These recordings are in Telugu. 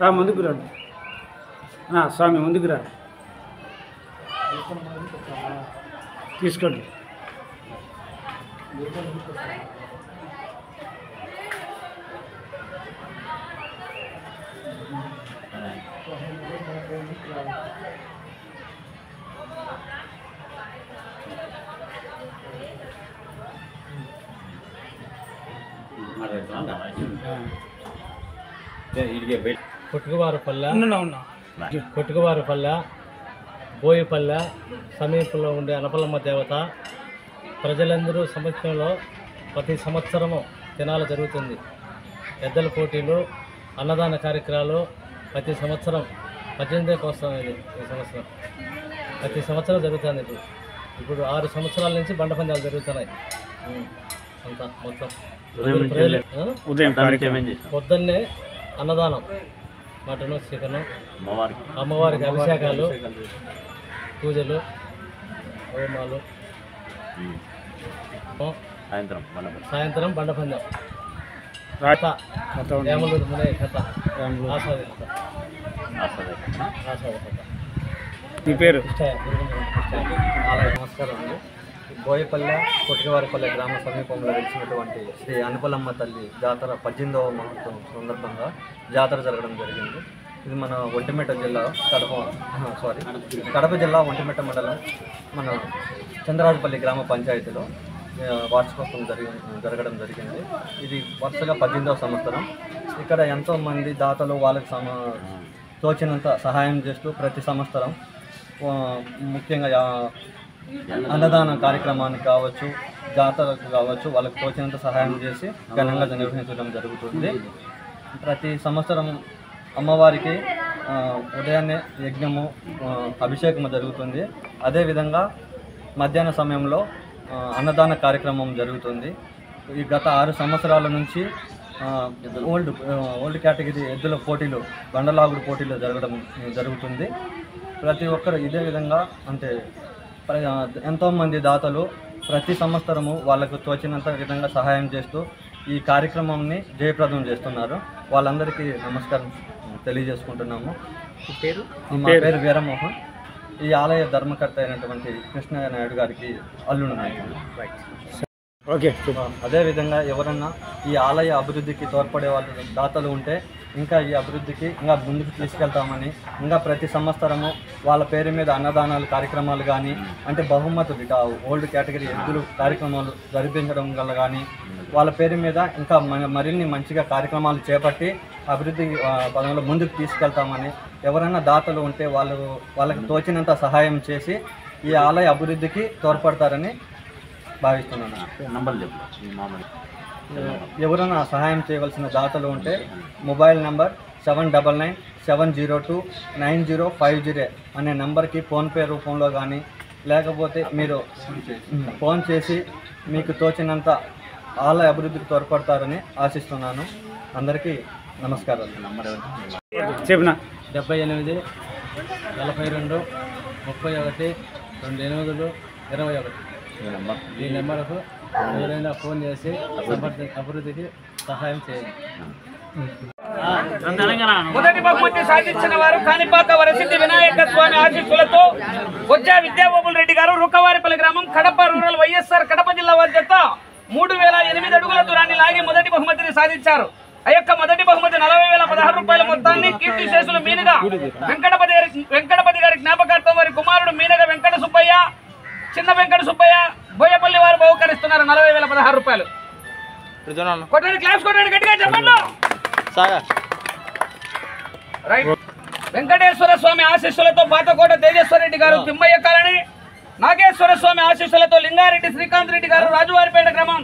రా ముందుకు రండి స్వామి ముందుకు రా తీసుకోండి కొట్టుకువారిపల్లె బోయిపల్లె సమీపంలో ఉండే అనపల్లమ్మ దేవత ప్రజలందరూ సమక్షంలో ప్రతి సంవత్సరము తినాలు జరుగుతుంది. ఎద్దల పోటీలు, అన్నదాన కార్యక్రమాలు ప్రతి సంవత్సరం 18వ సంవత్సరం ఇది. ఈ సంవత్సరం ప్రతి సంవత్సరం జరుగుతుంది. ఇప్పుడు 6 సంవత్సరాల నుంచి బండ పందాలు జరుగుతున్నాయి. అంతా మొత్తం పొద్దున్నే అన్నదానం, మటను, చికెను, అమ్మవారికి అభిషేకాలు, పూజలు, హోమాలు, సాయంత్రం బండపందెం, ఏమలూరు మునయ్య కథ, ఆసాది కథ. మీ పేరు? నమస్కారం అండి. బోయపల్లె కొట్టుకువారిపల్లె గ్రామ సమీపంలో వెలిసినటువంటి శ్రీ అనపల్లమ్మ తల్లి జాతర 18వ మహోత్సవం సందర్భంగా జాతర జరగడం జరిగింది. ఇది మన ఒంటిమిట్ట జిల్లా కడప జిల్లా ఒంటిమిట్ట మండలం మన చంద్రరాజపల్లి గ్రామ పంచాయతీలో వార్షికోత్సవం జరగడం జరిగింది. ఇది వరుసగా 18వ సంవత్సరం. ఇక్కడ ఎంతోమంది దాతలు వాళ్ళకి తోచినంత సహాయం చేస్తూ ప్రతి సంవత్సరం ముఖ్యంగా అన్నదాన కార్యక్రమానికి కావచ్చు, జాతరకు కావచ్చు, వాళ్ళకి తోచినంత సహాయం చేసి ఘనంగా నిర్వహించడం జరుగుతుంది. ప్రతి సంవత్సరం అమ్మవారికి ఉదయాన్నే యజ్ఞము, అభిషేకము జరుగుతుంది. అదేవిధంగా మధ్యాహ్న సమయంలో అన్నదాన కార్యక్రమం జరుగుతుంది. ఈ గత 6 సంవత్సరాల నుంచి ఓల్డ్ కేటగిరీ ఎద్దుల పోటీలు, బండలాగుడు పోటీలు జరుగుతుంది. ప్రతి ఒక్కరు ఇదే విధంగా అంటే ఎంతోమంది దాతలు ప్రతి సంవత్సరము వాళ్ళకు తోచినంత విధంగా సహాయం చేస్తూ ఈ కార్యక్రమాన్ని జయప్రదం చేస్తున్నారు. వాళ్ళందరికీ నమస్కారం తెలియజేసుకుంటున్నాము. మా పేరు వీరమోహన్. ఈ ఆలయ ధర్మకర్త అయినటువంటి కృష్ణయ్య నాయుడు గారికి అల్లుడు నాయకుడు. ఓకే. అదేవిధంగా ఎవరన్నా ఈ ఆలయ అభివృద్ధికి తోడ్పడే వాళ్ళు దాతలు ఉంటే ఇంకా ఈ అభివృద్ధికి ఇంకా ముందుకు తీసుకెళ్తామని, ఇంకా ప్రతి సంవత్సరము వాళ్ళ పేరు మీద అన్నదానాలు కార్యక్రమాలు కానీ, అంటే బహుమతులు ఓల్డ్ కేటగిరీ ఎద్దులు కార్యక్రమాలు జరిపించడం వల్ల కానీ వాళ్ళ పేరు మీద ఇంకా మరిన్ని మంచిగా కార్యక్రమాలు చేపట్టి అభివృద్ధి పదంలో ముందుకు తీసుకెళ్తామని, ఎవరైనా దాతలు ఉంటే వాళ్ళకి తోచినంత సహాయం చేసి ఈ ఆలయ అభివృద్ధికి తోడ్పడతారని భావిస్తున్నాను. ఎవరైనా సహాయం చేయవలసిన దాతలు ఉంటే మొబైల్ నంబర్ 7997029050 అనే నెంబర్కి ఫోన్పే రూపంలో కానీ, లేకపోతే మీరు ఫోన్ చేసి మీకు తోచినంత ఆలయ అభివృద్ధికి తోడ్పడతారని ఆశిస్తున్నాను. అందరికీ నమస్కారాలు. 78 42 31 28 21 ఈ నెంబర్కు ఎవరైనా ఫోన్ చేసి అభివృద్ధికి సహాయం చేయండి. మొదటి బహుమతి సాధించిన వారు కాణిపాక వరసిద్ధి వినాయక స్వామి ఆశీస్సులతో బొజ్జా విద్యాబాబుల్ రెడ్డి గారు, రుకవారిపల్లి గ్రామం, కడప రూరల్, వైఎస్ఆర్ కడప జిల్లా వారి చేత 3008 అడుగుల దూరాన్ని లాగి మొదటి బహుమతిని సాధించారు. ఆ యొక్క మొదటి బహుమతి 40,016 రూపాయల మొత్తాన్ని కీర్తి శేషులు మీనగా వెంకటపతి గారి జ్ఞాపకార్థం వారి కుమారుడు మీనగా వెంకట సుబ్బయ్య, చిన్న వెంకట సుబ్బయ్య, బోయపల్లి వారు బహుకరిస్తున్నారు 40,016 రూపాయలు. కొట్టండి, క్లాస్ కొట్టండి, గట్టిగా చెప్పండి. వెంకటేశ్వర స్వామి ఆశీస్సులతో పాతకోట తేజేశ్వర రెడ్డి గారు, తిమ్మయ్య కాలనీ, నాగేశ్వర స్వామి ఆశీస్సులతో లింగారెడ్డి శ్రీకాంత్ రెడ్డి గారు, రాజువారిపేట గ్రామం,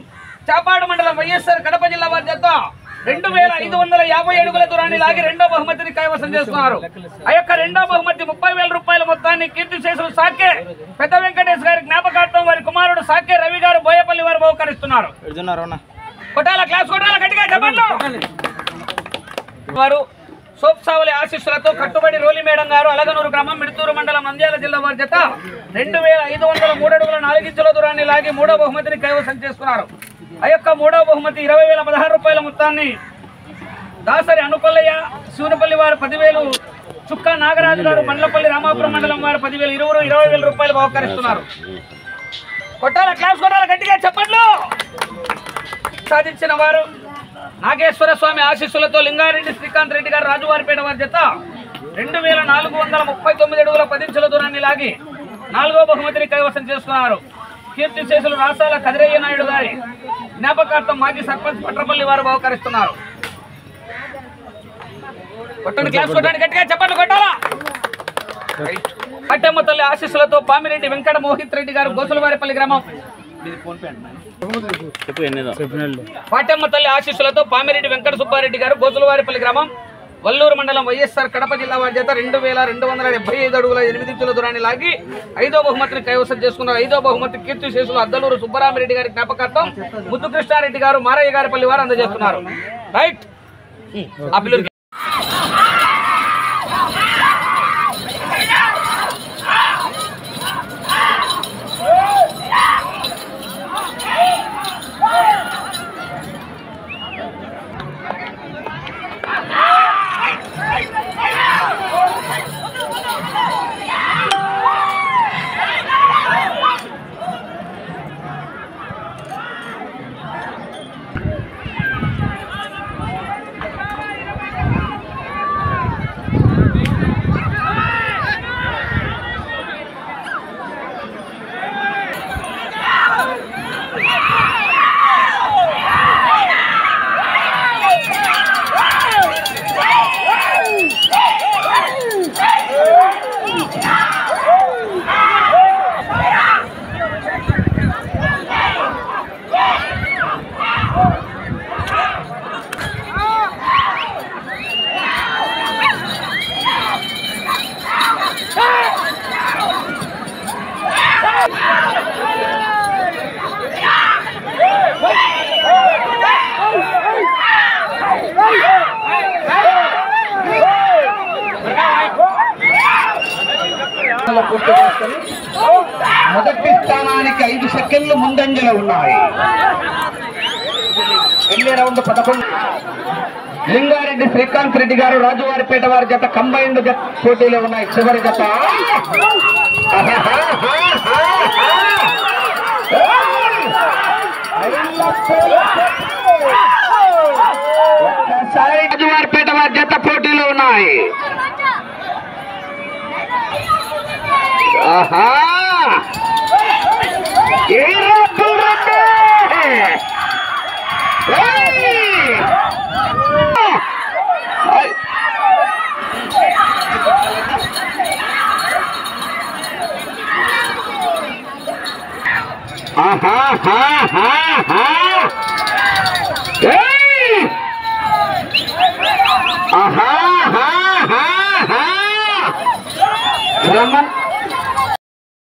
చాపాడు మండలం, వైఎస్ఆర్ కడప జిల్లా వారి చేత 2550 అడుగుల దూరాన్ని లాగి రెండో బహుమతిని కైవసం చేస్తున్నారు. ఆ యొక్క రెండో బహుమతి 30,000 రూపాయల మొత్తాన్ని కీర్తి శేషులు సాకే పెద్ద వెంకటేష్ గారి జ్ఞాపకార్థం వారి కుమారుడు సాకే రవి గారు, బోయపల్లి వారు బహుకరిస్తున్నారు. కొట్టాల, క్లాస్ కొట్టాల, గట్టిగా చెప్పండి. వారు సోప్సావలి ఆశీస్సులతో కట్టుబడి రోలి మేడం గారు, అలగనూరు గ్రామం, మిడుతూరు మండలం, నంద్యాల జిల్లా వారి చేత 2503 అడుగుల 4 ఇంచుల దూరాన్ని లాగి మూడో బహుమతిని కైవసం చేసుకున్నారు. ఆ యొక్క మూడవ బహుమతి 20,016 రూపాయల మొత్తాన్ని దాసరి అనుపల్లయ్య, శివనపల్లి వారు 10,000, చుక్కా నాగరాజు గారు బండ్లపల్లి రామాపురం మండలం వారు 10,000, 20,000 రూపాయలు బహుకరిస్తున్నారు. కొట్టాల క్లాస్ కొట్టాల గట్టిగా చెప్పట్లు. సాధించిన వారు నాగేశ్వర స్వామి ఆశీస్సులతో లింగారెడ్డి శ్రీకాంత్ రెడ్డి గారు రాజువారిపేట వారి జత 2,439 అడుగుల 10 ఇంచుల దూరాన్ని లాగి 4వ బహుమతిని కైవసం చేసుకున్నారు. కీర్తి శేషులు రాసాల కదిరయ్య నాయుడు గారి జ్ఞాపకార్థం మాజీ సర్పంచ్ పట్రపల్లి వారు బహుకరిస్తున్నారు. కొట్టండి క్లాస్ కొట్టండి గట్టిగా చెప్పండి కొట్టాలా. కట్టెమ్మ తల్లి ఆశీస్సులతో పామిరెడ్డి వెంకట మోహిత్ రెడ్డి గారు గోసులవారిపల్లి గ్రామం పాటెమ్మ తల్లి ఆశీస్సులతో పామిరెడ్డి వెంకట సుబ్బారెడ్డి గారు గోసులవారిపల్లి గ్రామం వల్లూరు మండలం వైఎస్ఆర్ కడప జిల్లా వారి చేత 2,275 అడుగుల 8 ఇంచుల దూరాన్ని లాగి 5వ బహుమతిని కైవసం చేసుకున్నారు. 5వ బహుమతి కీర్తి శేషులు అద్దలూరు సుబ్బరామిరెడ్డి గారి జ్ఞాపకార్థం ముద్దు కృష్ణారెడ్డి గారు మారయ్య గారిపల్లి వారు అందజేస్తున్నారు. రైట్ ఆ పిల్లలకి మొదటి స్థానానికి 5 సెకండ్లు ముందంజలో ఉన్నాయి. వెళ్ళే రౌండ్ 11. లింగారెడ్డి శ్రీకాంత్ రెడ్డి గారు రాజువారిపేట వారి జత కంబైన్డ్ జత పోటీలో ఉన్నాయి. చివరి జత రాజువారిపేట వారి జత పోటీలో ఉన్నాయి. ఆహా రమన్